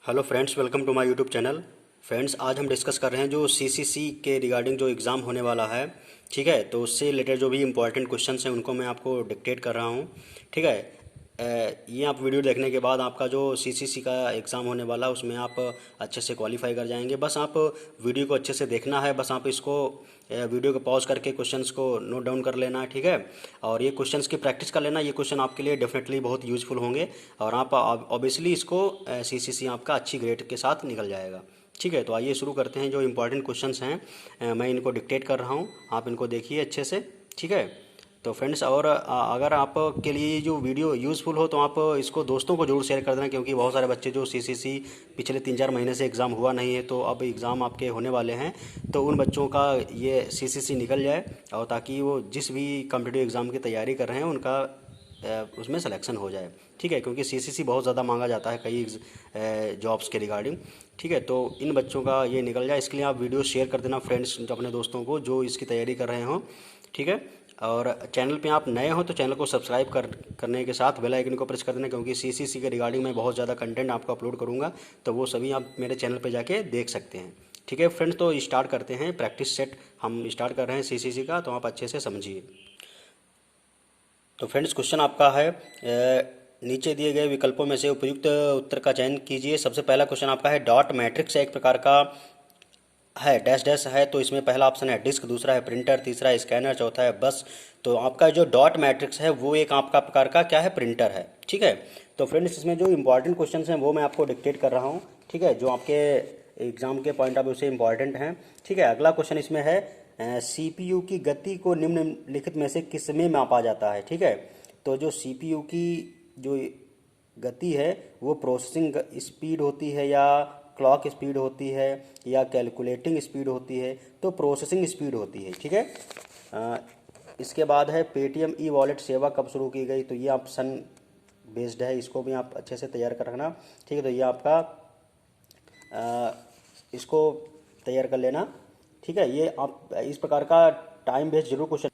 Hello friends, welcome to my YouTube channel. Friends, आज हम discuss कर रहे हैं जो सीसीसी के रिगार्डिंग जो एग्ज़ाम होने वाला है। ठीक है, तो उससे रिलेटेड जो भी इंपॉर्टेंट क्वेश्चंस हैं उनको मैं आपको डिक्टेट कर रहा हूँ। ठीक है, ये आप वीडियो देखने के बाद आपका जो सीसीसी का एग्ज़ाम होने वाला है उसमें आप अच्छे से क्वालिफाई कर जाएंगे। बस आप वीडियो को अच्छे से देखना है, बस आप इसको वीडियो को पॉज करके क्वेश्चंस को नोट डाउन कर लेना है। ठीक है, और ये क्वेश्चंस की प्रैक्टिस कर लेना। ये क्वेश्चन आपके लिए डेफिनेटली बहुत यूज़फुल होंगे और आप ऑब्वियसली इसको सीसीसी आपका अच्छी ग्रेड के साथ निकल जाएगा। ठीक है, तो आइए शुरू करते हैं। जो इंपॉर्टेंट क्वेश्चंस हैं मैं इनको डिक्टेट कर रहा हूँ, आप इनको देखिए अच्छे से। ठीक है, तो फ्रेंड्स, और अगर आपके लिए ये जो वीडियो यूज़फुल हो तो आप इसको दोस्तों को जरूर शेयर कर देना, क्योंकि बहुत सारे बच्चे जो सीसीसी पिछले 3-4 महीने से एग्ज़ाम हुआ नहीं है, तो अब एग्ज़ाम आपके होने वाले हैं, तो उन बच्चों का ये सीसीसी निकल जाए और ताकि वो जिस भी कॉम्पिटिटिव एग्ज़ाम की तैयारी कर रहे हैं उनका उसमें सिलेक्शन हो जाए। ठीक है, क्योंकि सीसीसी बहुत ज़्यादा मांगा जाता है कई जॉब्स के रिगार्डिंग। ठीक है, तो इन बच्चों का ये निकल जाए, इसके लिए आप वीडियो शेयर कर देना फ्रेंड्स, अपने दोस्तों को जो इसकी तैयारी कर रहे हों। ठीक है, और चैनल पे आप नए हो तो चैनल को सब्सक्राइब करने के साथ बेल आइकन को प्रेस कर देना, क्योंकि सीसीसी के रिगार्डिंग मैं बहुत ज़्यादा कंटेंट आपको अपलोड करूँगा, तो वो सभी आप मेरे चैनल पे जाके देख सकते हैं। ठीक है फ्रेंड्स, तो स्टार्ट करते हैं। प्रैक्टिस सेट हम स्टार्ट कर रहे हैं सीसीसी का, तो आप अच्छे से समझिए। तो फ्रेंड्स, क्वेश्चन आपका है नीचे दिए गए विकल्पों में से उपयुक्त उत्तर का चयन कीजिए। सबसे पहला क्वेश्चन आपका है डॉट मैट्रिक्स एक प्रकार का है डैश डैश है, तो इसमें पहला ऑप्शन है डिस्क, दूसरा है प्रिंटर, तीसरा है स्कैनर, चौथा है बस। तो आपका जो डॉट मैट्रिक्स है वो एक आपका प्रकार का क्या है, प्रिंटर है। ठीक है, तो फ्रेंड्स, इसमें जो इंपॉर्टेंट क्वेश्चन हैं वो मैं आपको डिक्टेट कर रहा हूँ। ठीक है, जो आपके एग्जाम के पॉइंट ऑफ व्यू से इंपॉर्टेंट हैं। ठीक है, अगला क्वेश्चन इसमें है सीपीयू की गति को निम्नलिखित में से किस में मापा जाता है। ठीक है, तो जो सीपीयू की जो गति है वो प्रोसेसिंग स्पीड होती है या क्लॉक स्पीड होती है या कैलकुलेटिंग स्पीड होती है, तो प्रोसेसिंग स्पीड होती है। ठीक है, अ, इसके बाद है पेटीएम ई वॉलेट सेवा कब शुरू की गई, तो ये ऑप्शन बेस्ड है, इसको भी आप अच्छे से तैयार कर रखना। ठीक है, तो ये आपका इसको तैयार कर लेना। ठीक है, ये आप इस प्रकार का टाइम बेस्ड जरूर क्वेश्चन।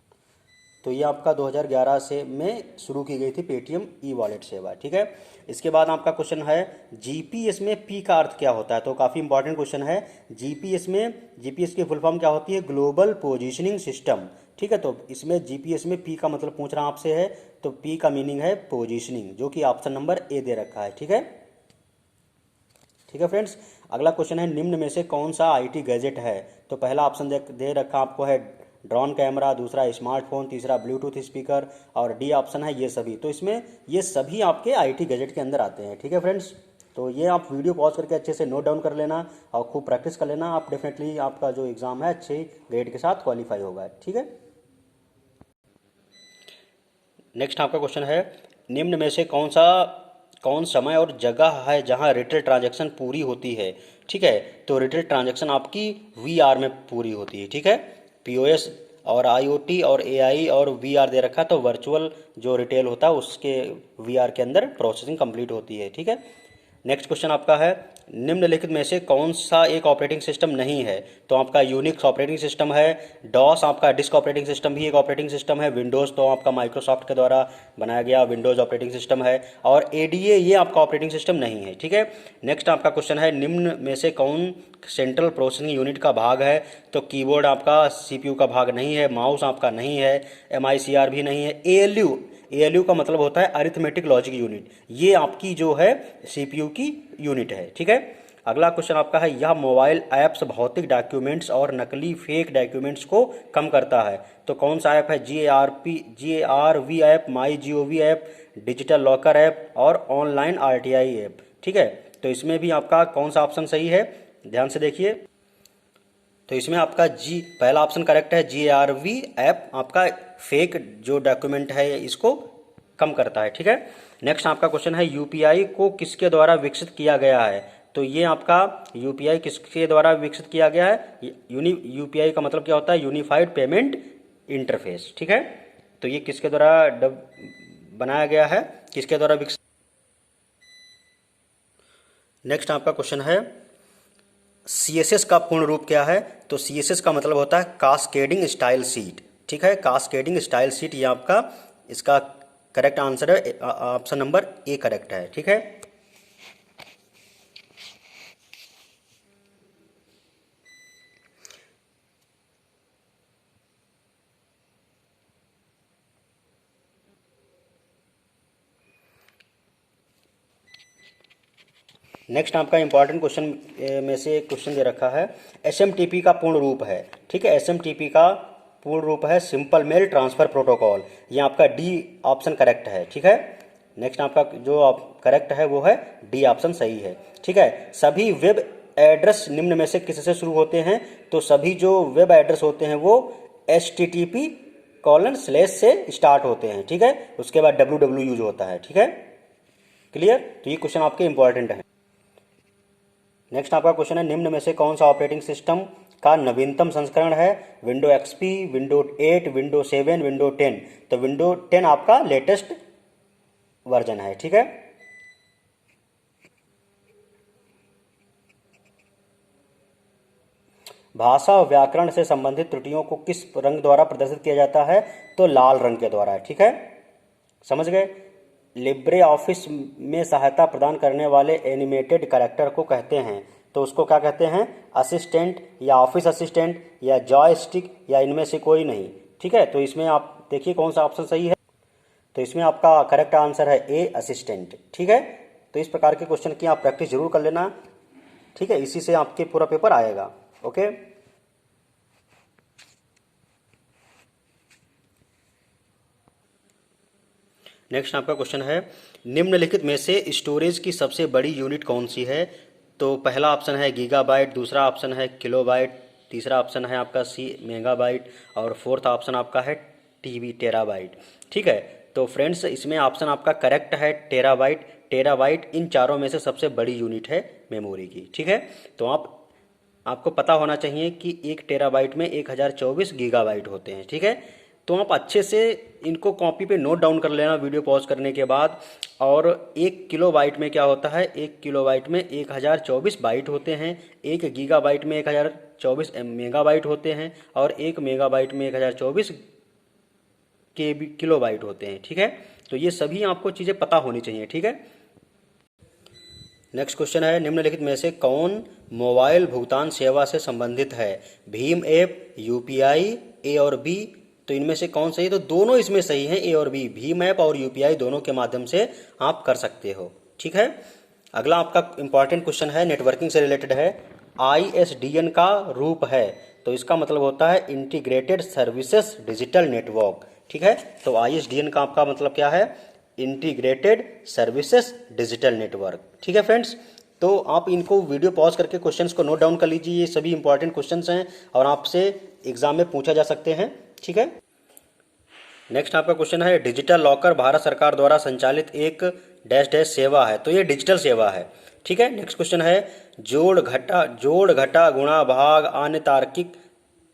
तो ये आपका 2011 से में शुरू की गई थी पेटीएम ई वॉलेट सेवा। ठीक है, इसके बाद आपका क्वेश्चन है जीपीएस में पी का अर्थ क्या होता है, तो काफ़ी इंपॉर्टेंट क्वेश्चन है। जीपीएस की फुल फॉर्म क्या होती है, ग्लोबल पोजीशनिंग सिस्टम। ठीक है, तो इसमें जीपीएस में पी का मतलब पूछ रहा आपसे है, तो पी का मीनिंग है पोजीशनिंग, जो कि ऑप्शन नंबर ए दे रखा है। ठीक है, ठीक है फ्रेंड्स, अगला क्वेश्चन है निम्न में से कौन सा आईटी गैजेट है, तो पहला ऑप्शन दे रखा आपको है ड्रोन कैमरा, दूसरा स्मार्टफोन, तीसरा ब्लूटूथ स्पीकर और डी ऑप्शन है ये सभी। तो इसमें ये सभी आपके आईटी गैजेट के अंदर आते हैं। ठीक है फ्रेंड्स, तो ये आप वीडियो पॉज करके अच्छे से नोट डाउन कर लेना और खूब प्रैक्टिस कर लेना। आप डेफिनेटली आपका जो एग्ज़ाम है अच्छे ग्रेड के साथ क्वालिफाई होगा। ठीक है, नेक्स्ट आपका क्वेश्चन है निम्न में से कौन समय और जगह है जहां रिटेल ट्रांजैक्शन पूरी होती है। ठीक है, तो रिटेल ट्रांजैक्शन आपकी वीआर में पूरी होती है। ठीक है, पीओएस और आईओटी और एआई और वीआर दे रखा, तो वर्चुअल जो रिटेल होता है उसके वीआर के अंदर प्रोसेसिंग कंप्लीट होती है। ठीक है, नेक्स्ट क्वेश्चन आपका है निम्नलिखित में से कौन सा एक ऑपरेटिंग सिस्टम नहीं है, तो आपका यूनिक्स ऑपरेटिंग सिस्टम है, डॉस आपका डिस्क ऑपरेटिंग सिस्टम भी एक ऑपरेटिंग सिस्टम है, विंडोज़ तो आपका माइक्रोसॉफ्ट के द्वारा बनाया गया विंडोज़ ऑपरेटिंग सिस्टम है, और एडीए ये आपका ऑपरेटिंग सिस्टम नहीं है। ठीक है, नेक्स्ट आपका क्वेश्चन है निम्न में से कौन सेंट्रल प्रोसेसिंग यूनिट का भाग है, तो कीबोर्ड आपका सीपीयू का भाग नहीं है, माउस आपका नहीं है, एमआईसीआर भी नहीं है, एएलयू का मतलब होता है अरिथमेटिक लॉजिक यूनिट, ये आपकी जो है सीपीयू की यूनिट है। ठीक है, अगला क्वेश्चन आपका है यह मोबाइल ऐप्स भौतिक डॉक्यूमेंट्स और नकली फेक डॉक्यूमेंट्स को कम करता है, तो कौन सा ऐप है, GARV ऐप, माई GOV app, digital locker app और ऑनलाइन RTI ऐप। ठीक है, तो इसमें भी आपका कौन सा ऑप्शन सही है, ध्यान से देखिए। तो इसमें आपका पहला ऑप्शन करेक्ट है, GARV ऐप आपका फेक जो डॉक्यूमेंट है इसको कम करता है। ठीक है, नेक्स्ट आपका क्वेश्चन है यूपीआई को किसके द्वारा विकसित किया गया है, तो ये आपका यूपीआई किसके द्वारा विकसित किया गया है, यूपीआई का मतलब क्या होता है, यूनिफाइड पेमेंट इंटरफेस। ठीक है, तो ये किसके द्वारा बनाया गया है, किसके द्वारा विकसित। नेक्स्ट आपका क्वेश्चन है सीएसएस का पूर्ण रूप क्या है, तो सीएसएस का मतलब होता है कास्केडिंग स्टाइल सीट। ठीक है, कास्केडिंग स्टाइल सीट ये आपका इसका करेक्ट आंसर है, ऑप्शन नंबर ए करेक्ट है। ठीक है, नेक्स्ट आपका इंपॉर्टेंट क्वेश्चन में से एक क्वेश्चन दे रखा है, एसएमटीपी का पूर्ण रूप है। ठीक है, एसएमटीपी का पूर्ण रूप है सिंपल मेल ट्रांसफ़र प्रोटोकॉल। ये आपका डी ऑप्शन करेक्ट है। ठीक है, नेक्स्ट आपका जो करेक्ट है वो है डी ऑप्शन सही है। ठीक है, सभी वेब एड्रेस निम्न में से किससे शुरू होते हैं? तो सभी जो वेब एड्रेस होते हैं वो http:// से स्टार्ट होते हैं। ठीक है, उसके बाद www यूज होता है। ठीक है, क्लियर? तो ये क्वेश्चन आपके इंपॉर्टेंट है। नेक्स्ट आपका क्वेश्चन है, निम्न में से कौन सा ऑपरेटिंग सिस्टम का नवीनतम संस्करण है? Window XP, window 8, window 7, window 10। तो विंडो 10 आपका लेटेस्ट वर्जन है। ठीक है, भाषा और व्याकरण से संबंधित त्रुटियों को किस रंग द्वारा प्रदर्शित किया जाता है? तो लाल रंग के द्वारा। ठीक है, समझ गए? लिब्रे ऑफिस में सहायता प्रदान करने वाले एनिमेटेड कैरेक्टर को कहते हैं, तो उसको क्या कहते हैं? असिस्टेंट या ऑफिस असिस्टेंट या जॉयस्टिक या इनमें से कोई नहीं। ठीक है, तो इसमें आप देखिए कौन सा ऑप्शन सही है। तो इसमें आपका करेक्ट आंसर है ए, असिस्टेंट। ठीक है, तो इस प्रकार के क्वेश्चन की आप प्रैक्टिस जरूर कर लेना। ठीक है, इसी से आपके पूरा पेपर आएगा। ओके, नेक्स्ट आपका क्वेश्चन है, निम्नलिखित में से स्टोरेज की सबसे बड़ी यूनिट कौन सी है? तो पहला ऑप्शन है गीगाबाइट, दूसरा ऑप्शन है किलोबाइट, तीसरा ऑप्शन है आपका सी मेगाबाइट और फोर्थ ऑप्शन आपका है टीबी टेराबाइट। ठीक है, तो फ्रेंड्स इसमें ऑप्शन आपका करेक्ट है टेराबाइट। टेराबाइट इन चारों में से सबसे बड़ी यूनिट है मेमोरी की। ठीक है, तो आपको पता होना चाहिए कि 1 टेराबाइट में 1024 गीगाबाइट होते हैं। ठीक है, तो आप अच्छे से इनको कॉपी पे नोट डाउन कर लेना वीडियो पॉज करने के बाद। और 1 किलोबाइट में क्या होता है? 1 किलोबाइट में 1024 बाइट होते हैं, 1 गीगाबाइट में 1024 मेगाबाइट होते हैं और 1 मेगाबाइट में 1024 किलोबाइट होते हैं। ठीक है, तो ये सभी आपको चीज़ें पता होनी चाहिए। ठीक है, नेक्स्ट क्वेश्चन है, निम्नलिखित में से कौन मोबाइल भुगतान सेवा से संबंधित है? भीम ऐप, यूपीआई, ए और बी। तो इनमें से कौन सही? तो दोनों इसमें सही हैं, ए और बी। भीम ऐप और यूपीआई दोनों के माध्यम से आप कर सकते हो। ठीक है, अगला आपका इंपॉर्टेंट क्वेश्चन है, नेटवर्किंग से रिलेटेड है। आईएसडीएन का रूप है, तो इसका मतलब होता है इंटीग्रेटेड सर्विसेज डिजिटल नेटवर्क। ठीक है, तो आईएसडीएन का आपका मतलब क्या है? Integrated services digital network. ठीक है फ्रेंड्स, तो आप इनको वीडियो पॉज करके क्वेश्चंस को नोट डाउन कर लीजिए। ये सभी इंपॉर्टेंट क्वेश्चंस हैं और आपसे एग्जाम में पूछा जा सकते हैं। ठीक है, नेक्स्ट आपका क्वेश्चन है, डिजिटल लॉकर भारत सरकार द्वारा संचालित एक डैश डैश सेवा है, तो ये डिजिटल सेवा है। ठीक है, नेक्स्ट क्वेश्चन है, जोड़ घटा गुणा भाग अन्य तार्किक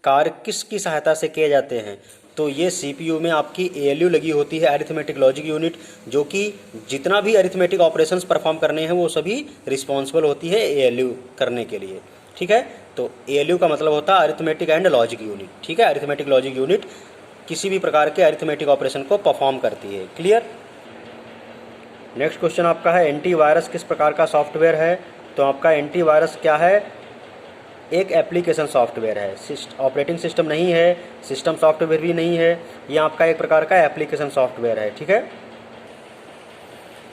कार्य किसकी सहायता से किए जाते हैं? तो ये सीपीयू में आपकी एएलयू लगी होती है, अरिथमेटिक लॉजिक यूनिट, जो कि जितना भी अरिथमेटिक ऑपरेशंस परफॉर्म करने हैं वो सभी रिस्पॉन्सिबल होती है एएलयू करने के लिए। ठीक है, तो एएलयू का मतलब होता है अरिथमेटिक एंड लॉजिक यूनिट। ठीक है, अरिथमेटिक लॉजिक यूनिट किसी भी प्रकार के अरिथमेटिक ऑपरेशन को परफॉर्म करती है। क्लियर? नेक्स्ट क्वेश्चन आपका है, एंटीवायरस किस प्रकार का सॉफ्टवेयर है? तो आपका एंटीवायरस क्या है? एक एप्लीकेशन सॉफ्टवेयर है, ऑपरेटिंग सिस्टम नहीं है, सिस्टम सॉफ्टवेयर भी नहीं है, ये आपका एक प्रकार का एप्लीकेशन सॉफ्टवेयर है। ठीक है,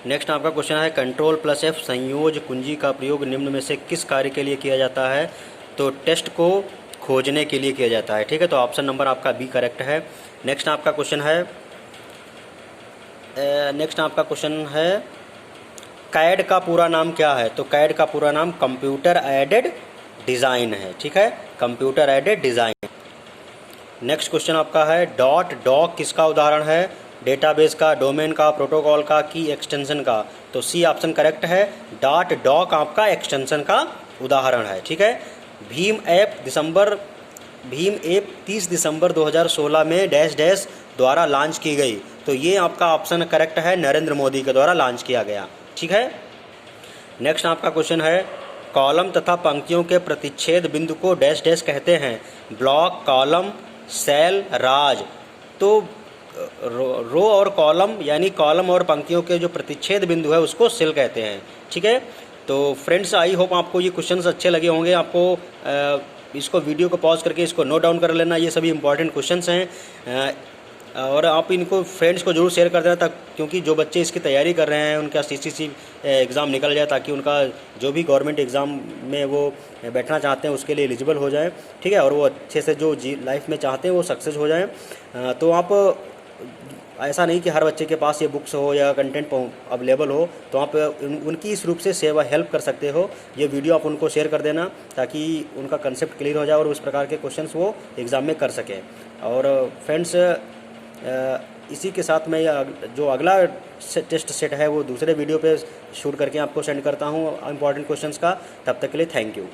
नेक्स्ट आपका क्वेश्चन है, Ctrl+F संयोज कुंजी का प्रयोग निम्न में से किस कार्य के लिए किया जाता है? तो टेस्ट को खोजने के लिए किया जाता है। ठीक है, तो ऑप्शन नंबर आपका बी करेक्ट है। नेक्स्ट आपका क्वेश्चन है, कैड का पूरा नाम क्या है? तो कैड का पूरा नाम कंप्यूटर एडेड डिज़ाइन है। ठीक है, computer aided design. Next question आपका है, डॉक किसका उदाहरण है? डेटाबेस का, डोमेन का, प्रोटोकॉल का कि एक्सटेंशन का? तो सी ऑप्शन करेक्ट है, डॉक आपका एक्सटेंशन का उदाहरण है। ठीक है, भीम ऐप 30 दिसंबर 2016 में डैश डैश द्वारा लॉन्च की गई, तो ये आपका ऑप्शन करेक्ट है, नरेंद्र मोदी के द्वारा लॉन्च किया गया। ठीक है, नेक्स्ट आपका क्वेश्चन है, कॉलम तथा पंक्तियों के प्रतिच्छेद बिंदु को डैश डैश कहते हैं? ब्लॉक, कॉलम, सेल, राज। तो रो और कॉलम यानी कॉलम और पंक्तियों के जो प्रतिच्छेद बिंदु है उसको सेल कहते हैं। ठीक है, तो फ्रेंड्स आई होप आपको ये क्वेश्चंस अच्छे लगे होंगे। आपको इसको वीडियो को पॉज करके इसको नोट डाउन कर लेना, ये सभी इंपॉर्टेंट क्वेश्चंस हैं। और आप इनको फ्रेंड्स को जरूर शेयर कर देना, तक क्योंकि जो बच्चे इसकी तैयारी कर रहे हैं उनका सीसीसी एग्ज़ाम निकल जाए, ताकि उनका जो भी गवर्नमेंट एग्ज़ाम में वो बैठना चाहते हैं उसके लिए एलिजिबल हो जाएं, ठीक है, और वो अच्छे से जो लाइफ में चाहते हैं वो सक्सेस हो जाएं। तो आप ऐसा नहीं कि हर बच्चे के पास ये बुक्स हो या कंटेंट अवेलेबल हो, तो आप उनकी इस रूप से सेवा हेल्प कर सकते हो। ये वीडियो आप उनको शेयर कर देना ताकि उनका कंसेप्ट क्लियर हो जाए और उस प्रकार के क्वेश्चंस वो एग्ज़ाम में कर सकें। और फ्रेंड्स, इसी के साथ मैं जो अगला टेस्ट सेट है वो दूसरे वीडियो पे शूट करके आपको सेंड करता हूँ इंपॉर्टेंट क्वेश्चंस का। तब तक के लिए थैंक यू।